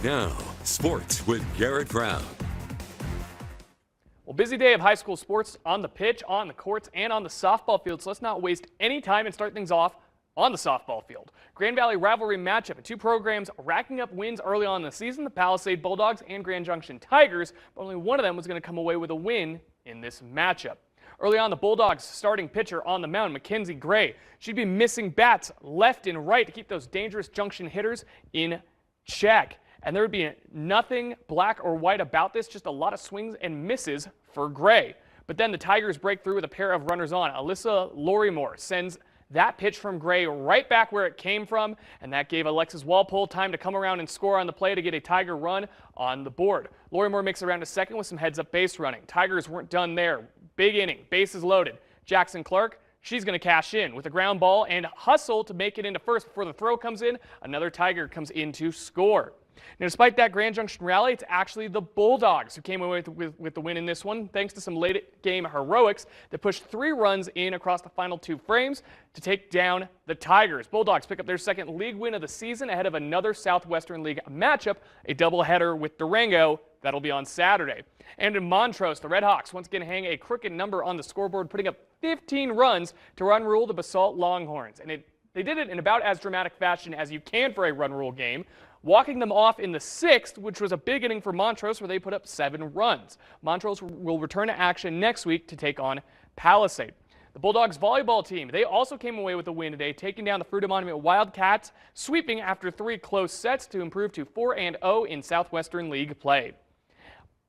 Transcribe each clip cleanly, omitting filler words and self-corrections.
Now, sports with Garrett Brown. Well, busy day of high school sports on the pitch, on the courts, and on the softball field, so let's not waste any time and start things off on the softball field. Grand Valley rivalry matchup, two programs racking up wins early on in the season, the Palisade Bulldogs and Grand Junction Tigers, but only one of them was going to come away with a win in this matchup. Early on, the Bulldogs starting pitcher on the mound, Mackenzie Gray, she'd be missing bats left and right to keep those dangerous junction hitters in check. And there would be nothing black or white about this, just a lot of swings and misses for Gray. But then the Tigers break through with a pair of runners on. Alyssa Lorymore sends that pitch from Gray right back where it came from, and that gave Alexis Walpole time to come around and score on the play to get a Tiger run on the board. Lorymore makes it around to second with some heads-up base running. Tigers weren't done there. Big inning, bases loaded. Jackson Clark, she's going to cash in with a ground ball and hustle to make it into first before the throw comes in. Another Tiger comes in to score. Now, despite that Grand Junction rally, it's actually the Bulldogs who came away with the win in this one, thanks to some late-game heroics that pushed 3 runs in across the final 2 frames to take down the Tigers. Bulldogs pick up their second league win of the season ahead of another Southwestern League matchup, a doubleheader with Durango. That'll be on Saturday. And in Montrose, the Redhawks once again hang a crooked number on the scoreboard, putting up 15 runs to run rule the Basalt Longhorns. And they did it in about as dramatic fashion as you can for a run rule game, walking them off in the 6th, which was a big inning for Montrose where they put up 7 runs. Montrose will return to action next week to take on Palisade. The Bulldogs volleyball team, they also came away with a win today, taking down the Fruita Monument Wildcats, sweeping after 3 close sets to improve to 4-0 in Southwestern League play.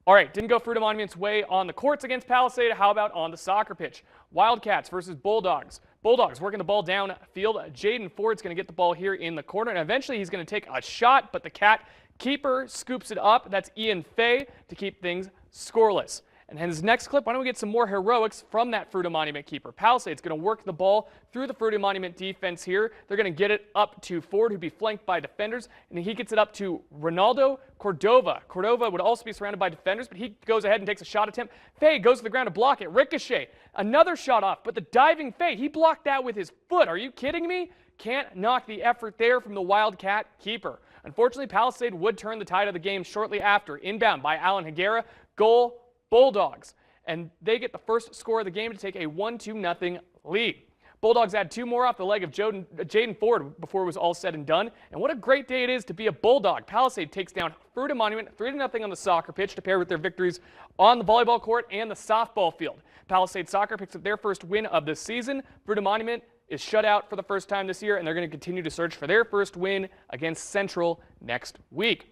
All right, didn't go Fruita Monument's way on the courts against Palisade. How about on the soccer pitch? Wildcats versus Bulldogs. Bulldogs working the ball downfield. Jaden Ford's going to get the ball here in the corner, and eventually he's going to take a shot, but the Cat keeper scoops it up. That's Ian Fay to keep things scoreless. And his next clip, why don't we get some more heroics from that Fruita Monument keeper. Palisade's going to work the ball through the Fruita Monument defense here. They're going to get it up to Ford, who'd be flanked by defenders, and he gets it up to Ronaldo Cordova. Cordova would also be surrounded by defenders, but he goes ahead and takes a shot attempt. Fay goes to the ground to block it. Ricochet, another shot off, but the diving Fay, he blocked that with his foot. Are you kidding me? Can't knock the effort there from the Wildcat keeper. Unfortunately, Palisade would turn the tide of the game shortly after. Inbound by Alan Higuera, goal Bulldogs, and they get the first score of the game to take a 1-0 lead. Bulldogs add 2 more off the leg of Jaden Ford before it was all said and done. And what a great day it is to be a Bulldog. Palisade takes down Fruita Monument 3-0 on the soccer pitch to pair with their victories on the volleyball court and the softball field. Palisade Soccer picks up their first win of the season. Fruita Monument is shut out for the first time this year, and they're going to continue to search for their first win against Central next week.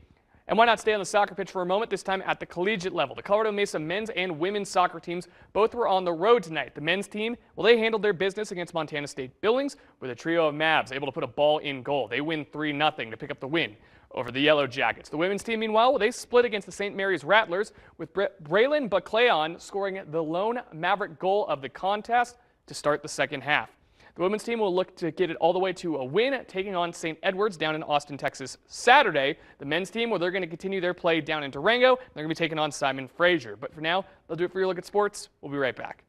And why not stay on the soccer pitch for a moment, this time at the collegiate level. The Colorado Mesa men's and women's soccer teams both were on the road tonight. The men's team, well, they handled their business against Montana State Billings with a trio of Mavs able to put a ball in goal. They win 3-0 to pick up the win over the Yellow Jackets. The women's team, meanwhile, well, they split against the St. Mary's Rattlers with Braylon Bacleon scoring the lone Maverick goal of the contest to start the second half. The women's team will look to get it all the way to a win, taking on St. Edwards down in Austin, Texas, Saturday. The men's team, well, they're going to continue their play down in Durango. They're going to be taking on Simon Fraser. But for now, they'll do it for your look at sports. We'll be right back.